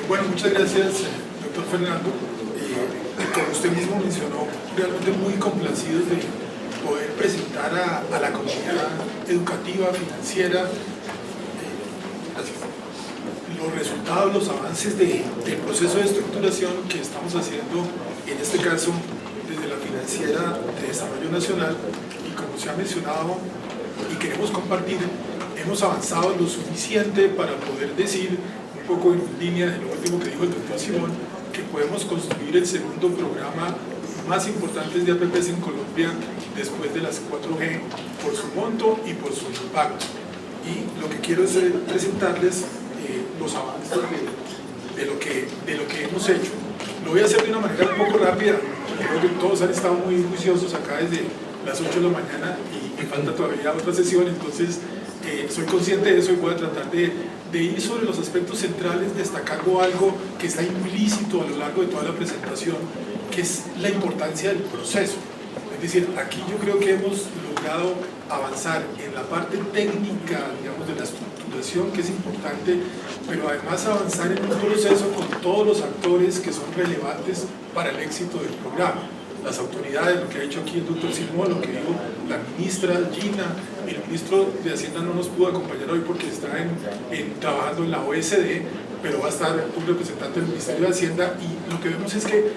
Bueno, muchas gracias, doctor Fernando. Como usted mismo mencionó, realmente muy complacidos de poder presentar a la comunidad educativa, financiera, los resultados, los avances del proceso de estructuración que estamos haciendo, en este caso, desde la Financiera de Desarrollo Nacional. Y como se ha mencionado y queremos compartir, hemos avanzado lo suficiente para poder decir, un poco en línea de lo último que dijo el doctor Simón, que podemos construir el segundo programa más importante de APPs en Colombia después de las 4G por su monto y por su impacto. Y lo que quiero es presentarles los avances de lo que hemos hecho. Lo voy a hacer de una manera un poco rápida, creo que todos han estado muy juiciosos acá desde las 8 de la mañana y me falta todavía otra sesión, entonces soy consciente de eso y voy a tratar de ir sobre los aspectos centrales, destacando algo que está implícito a lo largo de toda la presentación, que es la importancia del proceso. Es decir, aquí yo creo que hemos logrado avanzar en la parte técnica, digamos, de la estructuración, que es importante, pero además avanzar en un proceso con todos los actores que son relevantes para el éxito del programa. Las autoridades, lo que ha dicho aquí el doctor Simón, lo que dijo la ministra Gina, el ministro de Hacienda no nos pudo acompañar hoy porque está trabajando en la OSD, pero va a estar un representante del Ministerio de Hacienda, y lo que vemos es que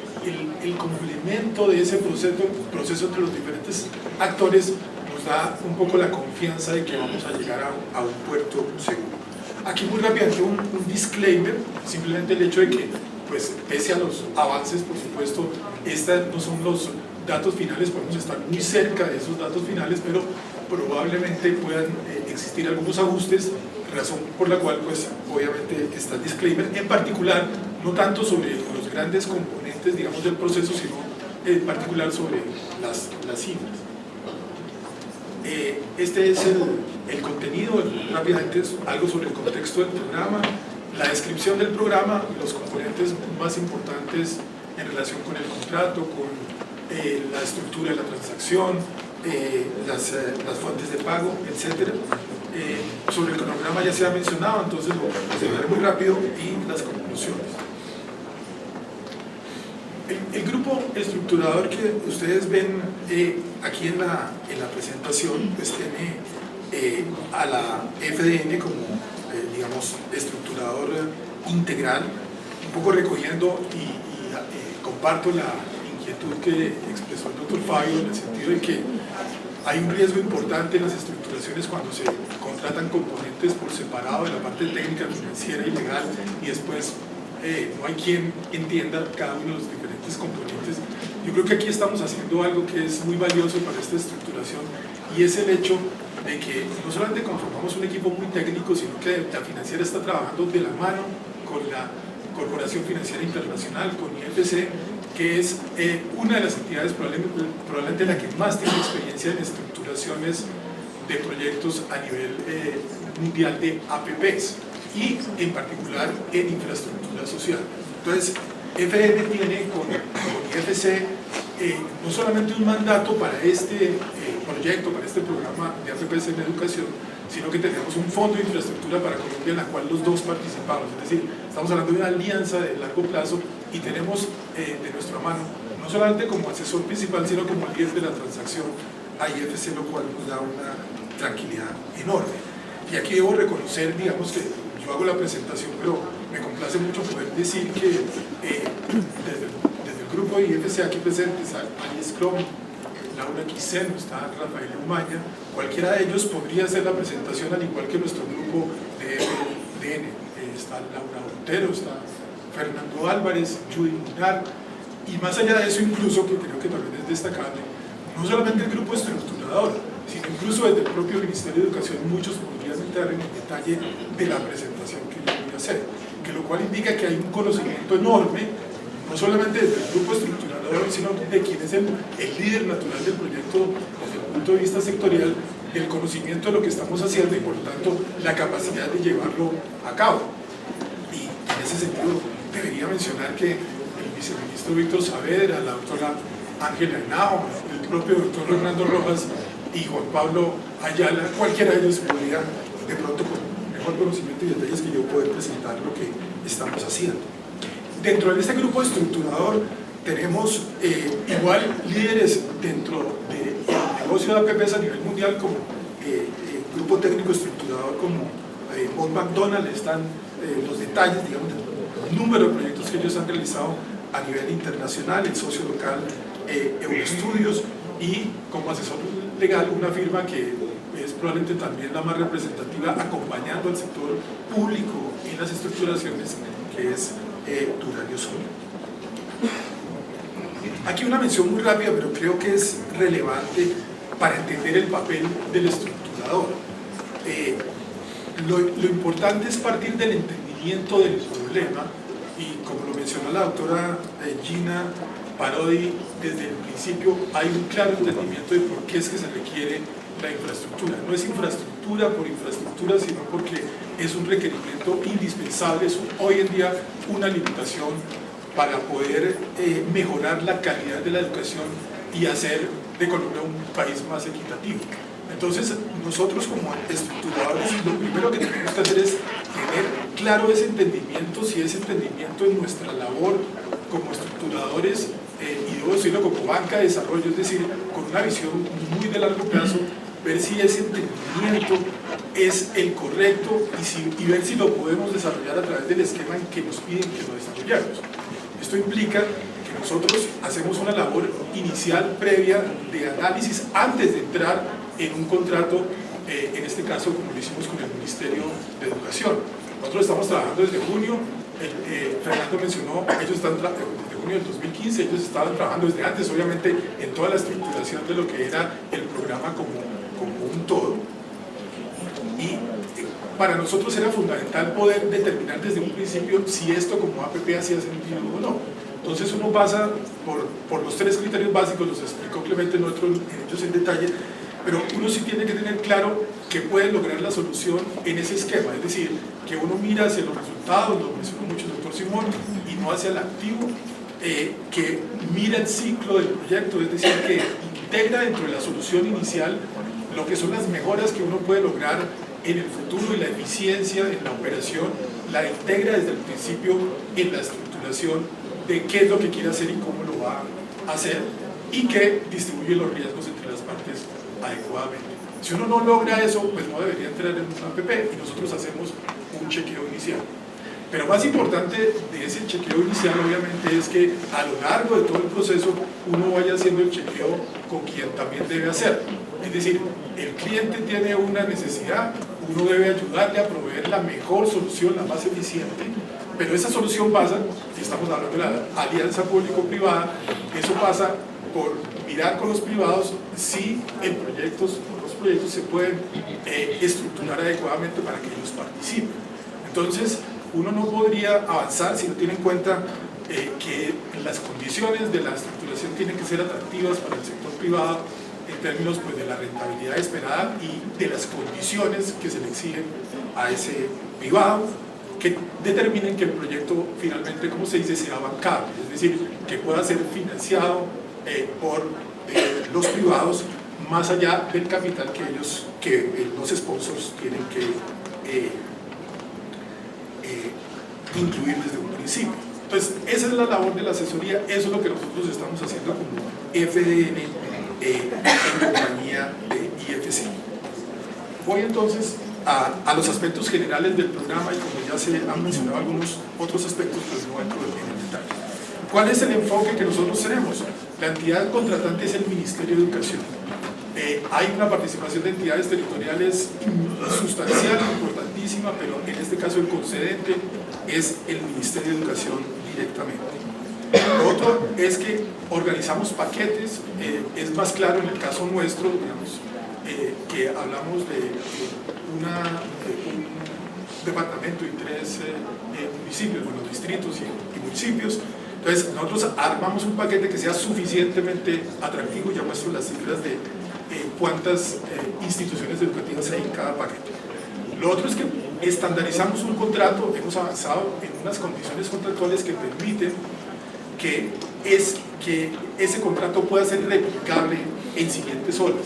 el complemento de ese proceso entre los diferentes actores nos da un poco la confianza de que vamos a llegar a un puerto seguro. Aquí muy rápidamente un disclaimer, simplemente el hecho de que, pues, pese a los avances, por supuesto, estos no son los datos finales, podemos estar muy cerca de esos datos finales, pero probablemente puedan existir algunos ajustes, razón por la cual, pues, obviamente está el disclaimer, en particular, no tanto sobre los grandes componentes, digamos, del proceso, sino en particular sobre las cifras. Este es el contenido, rápidamente algo sobre el contexto del programa, la descripción del programa, los componentes más importantes en relación con el contrato, con la estructura de la transacción, las fuentes de pago, etc. Sobre el cronograma ya se ha mencionado, entonces lo presentaré muy rápido, y las conclusiones. El grupo estructurador que ustedes ven aquí en la presentación, pues tiene a la FDN como, digamos, estructurador integral, un poco recogiendo y comparto la inquietud que expresó el doctor Fabio, en el sentido de que hay un riesgo importante en las estructuraciones cuando se contratan componentes por separado de la parte técnica, financiera y legal, y después no hay quien entienda cada uno de los diferentes componentes. Yo creo que aquí estamos haciendo algo que es muy valioso para esta estructuración, y es el hecho de que no solamente conformamos un equipo muy técnico, sino que la financiera está trabajando de la mano con la Corporación Financiera Internacional, con IFC, que es una de las entidades probablemente la que más tiene experiencia en estructuraciones de proyectos a nivel mundial de APPs, y en particular en infraestructura social. Entonces, FDN tiene con IFC no solamente un mandato para este proyecto, para este programa de APPs en educación, sino que tenemos un fondo de infraestructura para Colombia en la cual los dos participamos. Es decir, estamos hablando de una alianza de largo plazo, y tenemos de nuestra mano, no solamente como asesor principal, sino como líder de la transacción a IFC, lo cual nos da una tranquilidad enorme. Y aquí debo reconocer, digamos, que yo hago la presentación, pero me complace mucho poder decir que desde el grupo de IFC aquí presentes, Ali Scrum, Laura Quiseno, está Rafael Umaña, cualquiera de ellos podría hacer la presentación, al igual que nuestro grupo de FDN. Está Laura Otero, está Fernando Álvarez, Judy Munar, y más allá de eso, incluso, que creo que también es destacable, no solamente el grupo estructurador, sino incluso desde el propio Ministerio de Educación, muchos podrían entrar en el detalle de la presentación que yo voy a hacer, que lo cual indica que hay un conocimiento enorme, no solamente desde el grupo estructurador, sino de quien es el líder natural del proyecto desde el punto de vista sectorial, del conocimiento de lo que estamos haciendo y, por lo tanto, la capacidad de llevarlo a cabo. Y en ese sentido, debería mencionar que el viceministro Víctor Saavedra, la doctora Ángela Henao, el propio doctor Fernando Rojas y Juan Pablo Ayala, cualquiera de ellos podría, de pronto, con mejor conocimiento y detalles que yo, poder presentar lo que estamos haciendo. dentro de este grupo estructurador tenemos igual líderes dentro del negocio de APPs a nivel mundial, como grupo técnico estructurador como Bob McDonald. Están los detalles, digamos, del número de proyectos que ellos han realizado a nivel internacional, el socio local Euroestudios, y como asesor legal una firma que es probablemente también la más representativa acompañando al sector público en las estructuraciones, que es Duranio Sol. Aquí una mención muy rápida, pero creo que es relevante para entender el papel del estructurador. Lo importante es partir del entendimiento del problema, y como lo mencionó la doctora Gina Parodi, desde el principio hay un claro entendimiento de por qué es que se requiere la infraestructura. No es infraestructura por infraestructura, sino porque es un requerimiento indispensable, es hoy en día una limitación para poder mejorar la calidad de la educación y hacer de Colombia un país más equitativo. Entonces, nosotros como estructuradores, lo primero que tenemos que hacer es tener claro ese entendimiento, si ese entendimiento es nuestra labor como estructuradores, y debo decirlo como banca de desarrollo, es decir, con una visión muy de largo plazo, ver si ese entendimiento es el correcto y ver si lo podemos desarrollar a través del esquema en que nos piden que lo desarrollemos. Esto implica que nosotros hacemos una labor inicial previa de análisis antes de entrar en un contrato, en este caso como lo hicimos con el Ministerio de Educación. Nosotros estamos trabajando desde junio, Fernando mencionó, ellos están desde junio del 2015, ellos estaban trabajando desde antes, obviamente, en toda la estructuración de lo que era el programa como un todo. Y para nosotros era fundamental poder determinar desde un principio si esto como APP hacía sentido o no. Entonces uno pasa por los tres criterios básicos, los explicó Clemente en ellos en detalle, pero uno sí tiene que tener claro que puede lograr la solución en ese esquema, es decir, que uno mira hacia los resultados, lo mencionó mucho el doctor Simón, y no hacia el activo, que mira el ciclo del proyecto, es decir, que integra dentro de la solución inicial lo que son las mejoras que uno puede lograr en el futuro y la eficiencia en la operación, la integra desde el principio en la estructuración de qué es lo que quiere hacer y cómo lo va a hacer, y que distribuye los riesgos entre las partes adecuadamente. Si uno no logra eso, pues no debería entrar en una APP, y nosotros hacemos un chequeo inicial. Pero más importante de ese chequeo inicial, obviamente, es que a lo largo de todo el proceso uno vaya haciendo el chequeo con quien también debe hacerlo. Es decir, el cliente tiene una necesidad, uno debe ayudarle a proveer la mejor solución, la más eficiente, pero esa solución pasa, si estamos hablando de la alianza público-privada, eso pasa por mirar con los privados si los proyectos se pueden estructurar adecuadamente para que ellos participen. Entonces, uno no podría avanzar si no tiene en cuenta que las condiciones de la estructuración tienen que ser atractivas para el sector privado en términos pues, de la rentabilidad esperada y de las condiciones que se le exigen a ese privado, que determinen que el proyecto finalmente, como se dice, sea bancable, es decir, que pueda ser financiado por los privados más allá del capital que los sponsors tienen que incluir desde un principio. Entonces, esa es la labor de la asesoría, eso es lo que nosotros estamos haciendo como FDN en compañía de IFC. Voy entonces a los aspectos generales del programa, y como ya se han mencionado algunos otros aspectos, pues no entro en el detalle. ¿Cuál es el enfoque que nosotros tenemos? La entidad contratante es el Ministerio de Educación. Hay una participación de entidades territoriales sustancial, importantísima, pero en este caso el concedente es el Ministerio de Educación directamente. Lo otro es que organizamos paquetes, es más claro en el caso nuestro, digamos, que hablamos de un departamento y 3 municipios, bueno, distritos y municipios. Entonces nosotros armamos un paquete que sea suficientemente atractivo, ya muestro las cifras de cuántas instituciones educativas hay en cada paquete. Lo otro es que estandarizamos un contrato, hemos avanzado en unas condiciones contractuales que permiten que ese contrato pueda ser replicable en siguientes olas.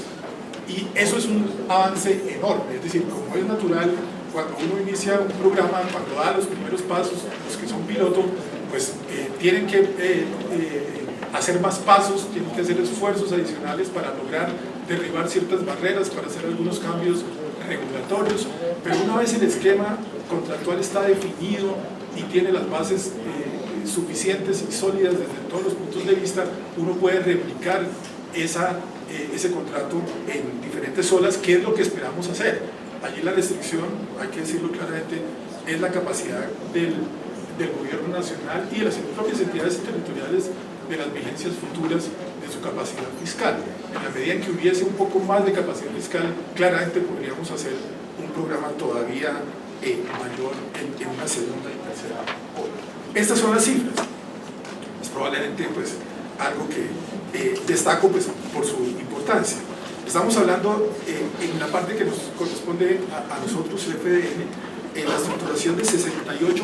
Y eso es un avance enorme, es decir, como es natural, cuando uno inicia un programa, cuando da los primeros pasos, los que son pilotos, pues tienen que hacer más pasos, tienen que hacer esfuerzos adicionales para lograr derribar ciertas barreras, para hacer algunos cambios regulatorios, pero una vez el esquema contractual está definido y tiene las bases suficientes y sólidas desde todos los puntos de vista, uno puede replicar ese contrato en diferentes zonas, que es lo que esperamos hacer. Allí la restricción, hay que decirlo claramente, es la capacidad del gobierno nacional y de las propias entidades territoriales de las vigencias futuras de su capacidad fiscal. En la medida en que hubiese un poco más de capacidad fiscal, claramente podríamos hacer un programa todavía mayor en una segunda y tercera ola. Estas son las cifras. Es probablemente pues, algo que destaco pues, por su importancia. Estamos hablando en la parte que nos corresponde a nosotros, el FDN, en la estructuración de 68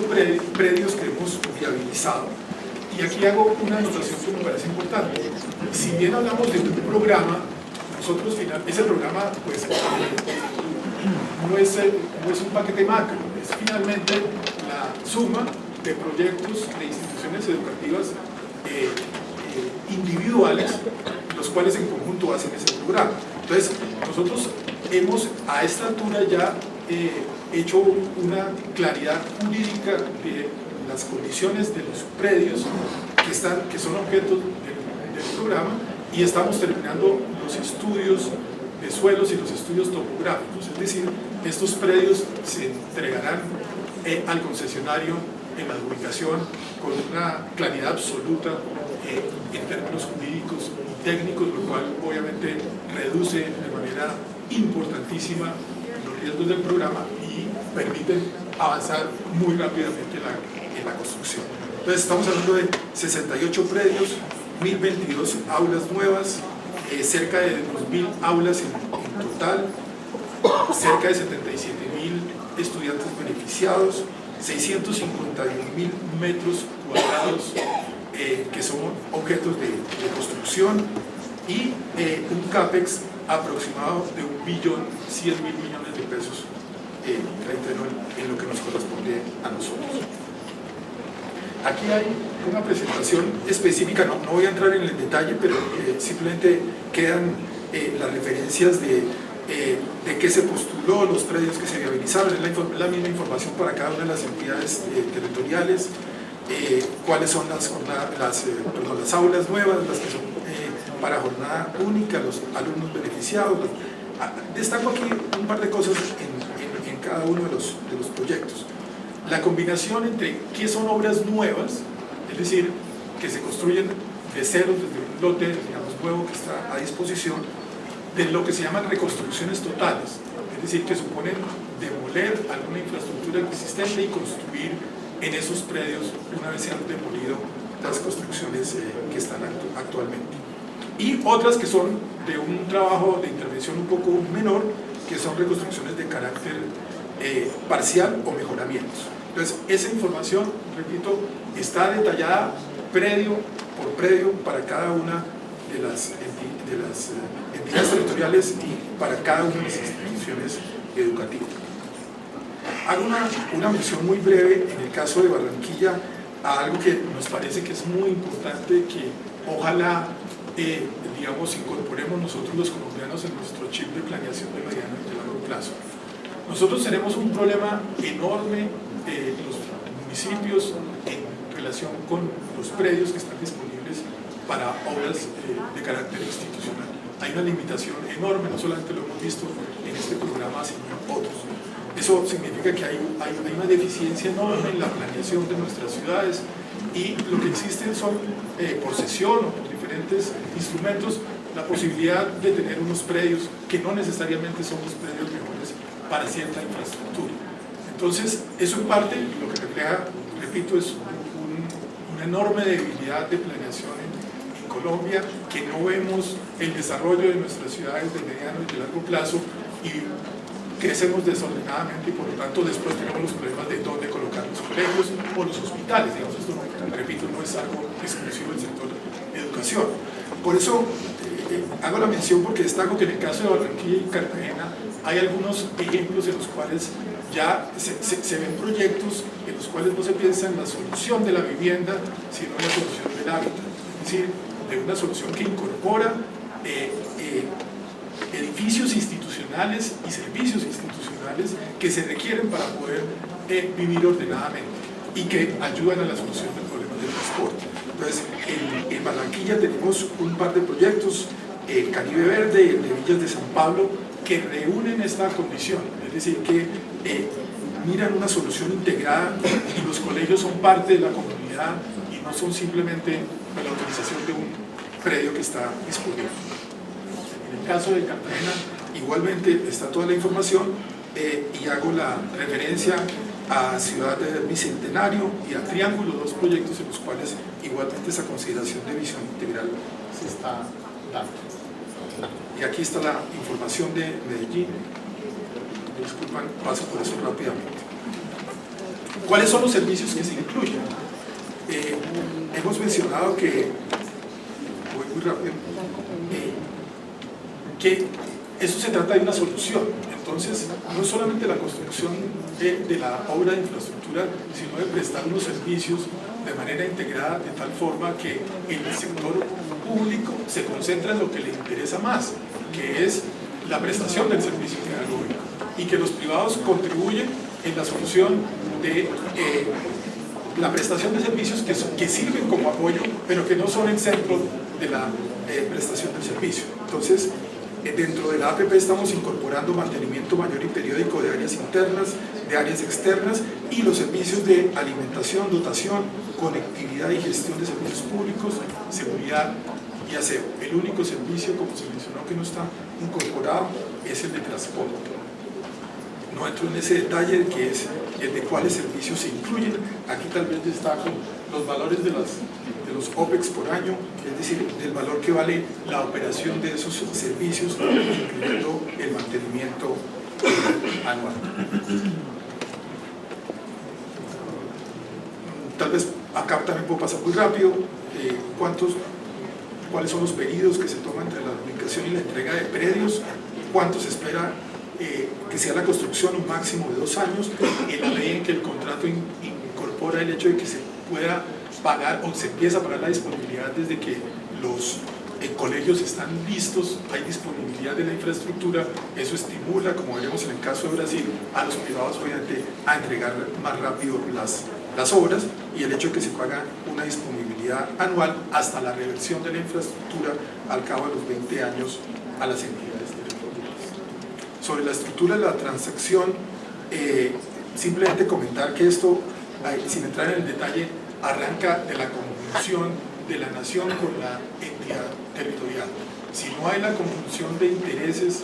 predios que hemos viabilizado. Y aquí hago una anotación que me parece importante. Si bien hablamos de un programa, nosotros ese programa pues, no es un paquete macro, es finalmente la suma de proyectos de instituciones educativas individuales, los cuales en conjunto hacen ese programa. Entonces, nosotros hemos a esta altura ya hecho una claridad jurídica de las condiciones de los predios que son objetos del programa, y estamos terminando los estudios de suelos y los estudios topográficos, es decir, estos predios se entregarán al concesionario en la ubicación con una claridad absoluta en términos jurídicos y técnicos, lo cual obviamente reduce de manera importantísima los riesgos del programa y permite avanzar muy rápidamente en la construcción. Entonces estamos hablando de 68 predios, 1022 aulas nuevas, cerca de 2000 aulas en total, cerca de 77.000 estudiantes beneficiados, 651.000 metros cuadrados que son objetos de construcción, y un CAPEX aproximado de 1.100.000 millones de pesos, reitero, en lo que nos corresponde a nosotros. Aquí hay una presentación específica, no voy a entrar en el detalle, pero simplemente quedan las referencias de qué se postuló, los predios que se viabilizaron, es la misma información para cada una de las entidades territoriales, cuáles son las aulas nuevas, las que son para jornada única, los alumnos beneficiados. Destaco aquí un par de cosas en cada uno de los proyectos. La combinación entre qué son obras nuevas, es decir, que se construyen de cero, desde un lote, digamos, nuevo que está a disposición, de lo que se llaman reconstrucciones totales, es decir, que suponen demoler alguna infraestructura existente y construir en esos predios una vez se han demolido las construcciones que están actualmente. Y otras que son de un trabajo de intervención un poco menor, que son reconstrucciones de carácter parcial o mejoramientos. Entonces, esa información, repito, está detallada predio por predio para cada una de las entidades territoriales y para cada una de las instituciones educativas. Hago una mención muy breve en el caso de Barranquilla a algo que nos parece que es muy importante, que ojalá digamos, incorporemos nosotros los colombianos en nuestro chip de planeación de mediano y de largo plazo. Nosotros tenemos un problema enorme en los municipios en relación con los predios que están disponibles para obras de carácter institucional. Hay una limitación enorme, no solamente lo hemos visto en este programa, sino en otros. Eso significa que hay una deficiencia enorme en la planeación de nuestras ciudades, y lo que existen son, por sesión o por diferentes instrumentos, la posibilidad de tener unos predios que no necesariamente son los predios mejores para cierta infraestructura. Entonces, eso en parte lo que refleja, repito, es una enorme debilidad de planeación en Colombia, que no vemos el desarrollo de nuestras ciudades de mediano y de largo plazo, y crecemos desordenadamente, y por lo tanto después tenemos los problemas de dónde colocar los colegios o los hospitales. Digamos, esto no, repito, no es algo exclusivo del sector de educación. Por eso hago la mención porque destaco que en el caso de Barranquilla y Cartagena hay algunos ejemplos en los cuales ya se ven proyectos en los cuales no se piensa en la solución de la vivienda, sino en la solución del hábitat, es decir, de una solución que incorpora edificios institucionales y servicios institucionales que se requieren para poder vivir ordenadamente y que ayudan a la solución del problema del transporte. Entonces, en Barranquilla tenemos un par de proyectos, Caribe Verde y el de Villas de San Pablo, que reúnen esta condición, es decir, que miran una solución integrada y los colegios son parte de la comunidad y no son simplemente la utilización de un predio que está disponible. En el caso de Cartagena, igualmente está toda la información y hago la referencia a Ciudad Bicentenario y a Triángulo, dos proyectos en los cuales igualmente esa consideración de visión integral se está dando. Y aquí está la información de Medellín. Disculpan, paso por eso rápidamente. ¿Cuáles son los servicios que se incluyen? Hemos mencionado que, voy muy rápido, que eso se trata de una solución. Entonces, no es solamente la construcción de la obra de infraestructura, sino de prestar unos servicios de manera integrada, de tal forma que el sector público se concentra en lo que le interesa más, que es la prestación del servicio pedagógico, y que los privados contribuyen en la solución de la prestación de servicios que sirven como apoyo, pero que no son el centro de la prestación del servicio. Entonces, dentro de la APP estamos incorporando mantenimiento mayor y periódico de áreas internas, de áreas externas y los servicios de alimentación, dotación, conectividad y gestión de servicios públicos, seguridad y aseo. El único servicio, como se mencionó, que no está incorporado es el de transporte. No entro en ese detalle que es el de cuáles servicios se incluyen. Aquí tal vez destaco los valores de los OPEX por año, es decir, del valor que vale la operación de esos servicios, incluyendo el mantenimiento anual. Tal vez acá también puedo pasar muy rápido. ¿Cuáles son los pedidos que se toman entre la adjudicación y la entrega de predios? ¿Cuánto se espera que sea la construcción? Un máximo de 2 años, en la medida en que el contrato incorpora el hecho de que se pueda pagar o se empieza a pagar la disponibilidad desde que los colegios están listos, hay disponibilidad de la infraestructura. Eso estimula, como veremos en el caso de Brasil, a los privados obviamente a entregar más rápido las obras, y el hecho de que se paga una disponibilidad anual hasta la reversión de la infraestructura al cabo de los 20 años a las entidades territoriales. Sobre la estructura de la transacción, simplemente comentar que esto, sin entrar en el detalle, arranca de la conjunción de la nación con la entidad territorial. Si no hay la conjunción de intereses,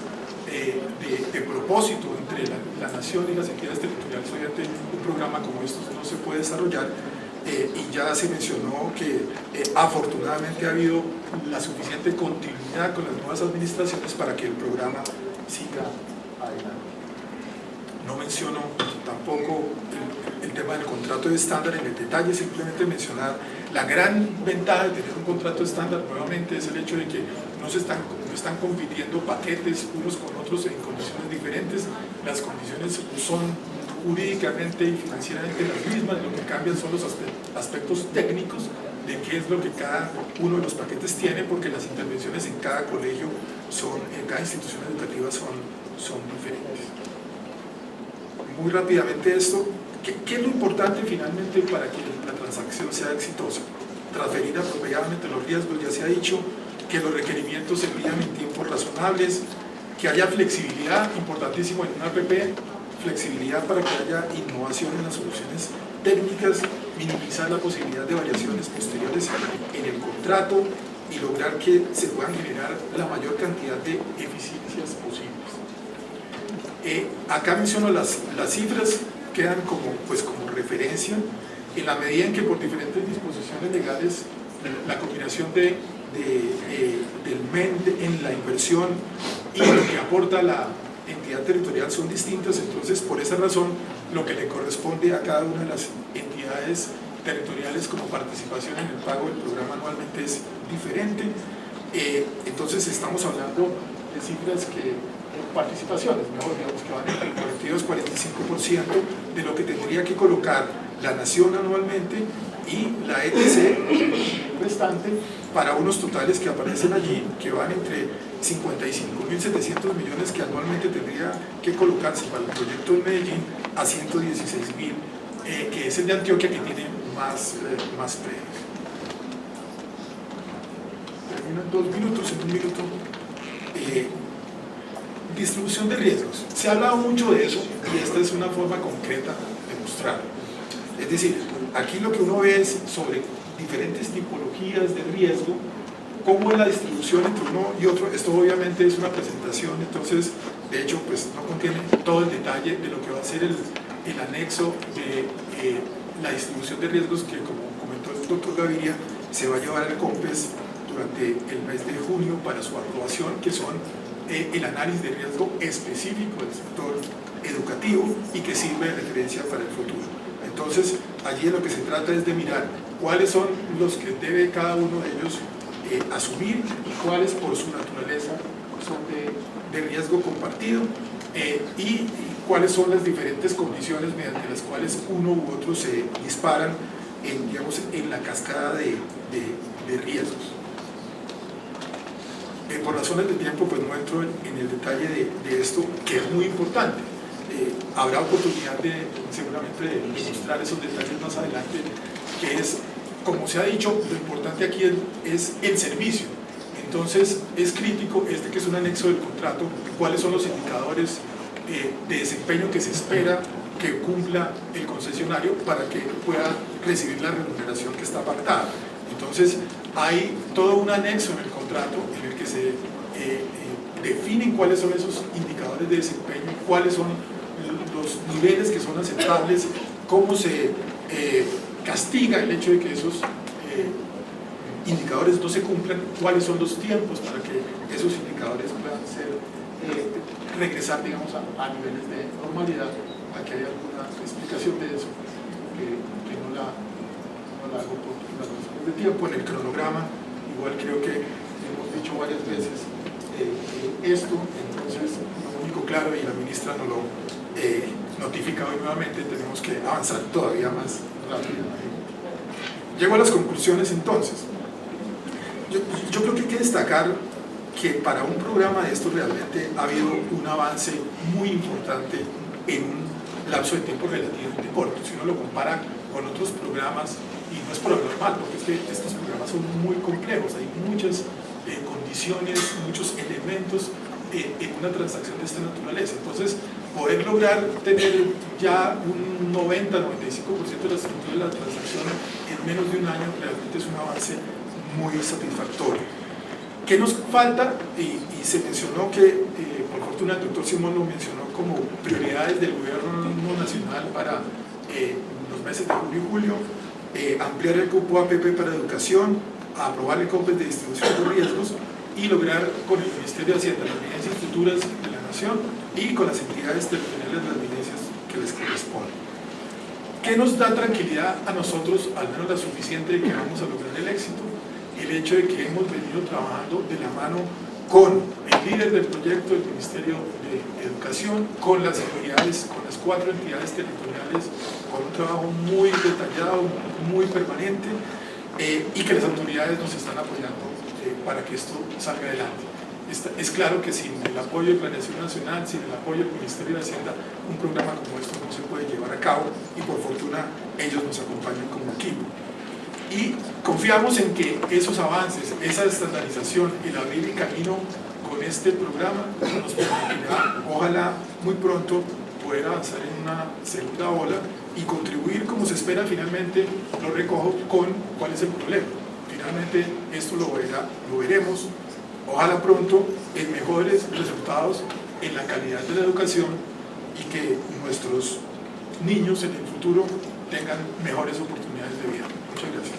de propósito entre la nación y las entidades territoriales, obviamente un programa como estos no se puede desarrollar. Y ya se mencionó que afortunadamente ha habido la suficiente continuidad con las nuevas administraciones para que el programa siga adelante. No menciono tampoco el tema del contrato de estándar en el detalle, simplemente mencionar la gran ventaja de tener un contrato estándar nuevamente es el hecho de que no están compitiendo paquetes unos con otros en condiciones diferentes. Las condiciones son jurídicamente y financieramente las mismas, lo que cambian son los aspectos técnicos de qué es lo que cada uno de los paquetes tiene, porque las intervenciones en cada colegio, en cada institución educativa son diferentes. Muy rápidamente esto, ¿qué es lo importante finalmente para que la transacción sea exitosa? Transferir apropiadamente los riesgos, ya se ha dicho, que los requerimientos se pidan en tiempos razonables, que haya flexibilidad, importantísimo en una APP, flexibilidad para que haya innovación en las soluciones técnicas, minimizar la posibilidad de variaciones posteriores en el contrato y lograr que se puedan generar la mayor cantidad de eficiencias posibles. Acá menciono las cifras, quedan como referencia, en la medida en que por diferentes disposiciones legales la combinación del MEN en la inversión y lo que aporta la entidad territorial son distintas. Entonces, por esa razón, lo que le corresponde a cada una de las entidades territoriales como participación en el pago del programa anualmente es diferente. Entonces estamos hablando de cifras que, participaciones, mejor digamos, que van entre el 42-45% de lo que tendría que colocar la nación anualmente y la ETC restante, para unos totales que aparecen allí que van entre 55.700 millones que anualmente tendría que colocarse para el proyecto de Medellín a 116.000, que es el de Antioquia, que tiene más predios. Termino en 2 minutos, en 1 minuto. Distribución de riesgos. Se ha hablado mucho de eso y esta es una forma concreta de mostrarlo. Es decir, aquí lo que uno ve es sobre diferentes tipologías de riesgo, cómo es la distribución entre uno y otro. Esto obviamente es una presentación, entonces de hecho pues no contiene todo el detalle de lo que va a ser el anexo de la distribución de riesgos, que como comentó el doctor Gaviria, se va a llevar al COMPES durante el mes de junio para su aprobación, que son el análisis de riesgo específico del sector educativo y que sirve de referencia para el futuro. Entonces, allí de lo que se trata es de mirar cuáles son los que debe cada uno de ellos asumir y cuáles por su naturaleza son de riesgo compartido, y cuáles son las diferentes condiciones mediante las cuales uno u otro se disparan en la cascada de riesgos. Por razones de tiempo pues no entro en el detalle de esto, que es muy importante. Habrá oportunidad seguramente de mostrar esos detalles más adelante, que es, como se ha dicho, lo importante aquí es el servicio. Entonces es crítico, que es un anexo del contrato, cuáles son los indicadores de desempeño que se espera que cumpla el concesionario para que pueda recibir la remuneración que está pactada. Entonces hay todo un anexo en el contrato en el que se definen cuáles son esos indicadores de desempeño, cuáles son los niveles que son aceptables, cómo se castiga el hecho de que esos indicadores no se cumplan, cuáles son los tiempos para que esos indicadores puedan regresar, digamos, a niveles de normalidad. Aquí hay alguna explicación de eso que no la hago por las razones de tiempo. En el cronograma igual creo que hemos dicho varias veces esto, entonces lo único claro, y la ministra nos lo notifica hoy nuevamente, tenemos que avanzar todavía más rápido. Llego a las conclusiones entonces. Yo creo que hay que destacar que para un programa de esto realmente ha habido un avance muy importante en un lapso de tiempo relativamente corto. Si uno lo compara con otros programas, y no es por hablar mal, porque es que estos programas son muy complejos, hay muchas condiciones, muchos elementos en una transacción de esta naturaleza. Entonces, poder lograr tener ya un 90-95% de la estructura de la transacción en menos de un año realmente es un avance muy satisfactorio. ¿Qué nos falta? Y se mencionó que, por fortuna el doctor Simón lo mencionó como prioridades del gobierno nacional para los meses de junio y julio: ampliar el cupo APP para educación, aprobar el COMPES de distribución de riesgos y lograr con el Ministerio de Hacienda las evidencias futuras de la Nación y con las entidades territoriales las evidencias que les corresponden. ¿Qué nos da tranquilidad a nosotros, al menos la suficiente, de que vamos a lograr el éxito? El hecho de que hemos venido trabajando de la mano con el líder del proyecto del Ministerio de Educación, con las autoridades, con las 4 entidades territoriales, con un trabajo muy detallado, muy permanente, y que las autoridades nos están apoyando para que esto salga adelante. Es claro que sin el apoyo de Planeación Nacional, sin el apoyo del Ministerio de Hacienda, un programa como esto no se puede llevar a cabo, y por fortuna ellos nos acompañan como equipo. Y confiamos en que esos avances, esa estandarización, el abrir el camino con este programa nos permitirá, ojalá muy pronto, poder avanzar en una segunda ola y contribuir, como se espera finalmente, lo recojo, con cuál es el problema. Finalmente esto lo veremos, ojalá pronto, en mejores resultados en la calidad de la educación, y que nuestros niños en el futuro tengan mejores oportunidades de vida. Muchas gracias.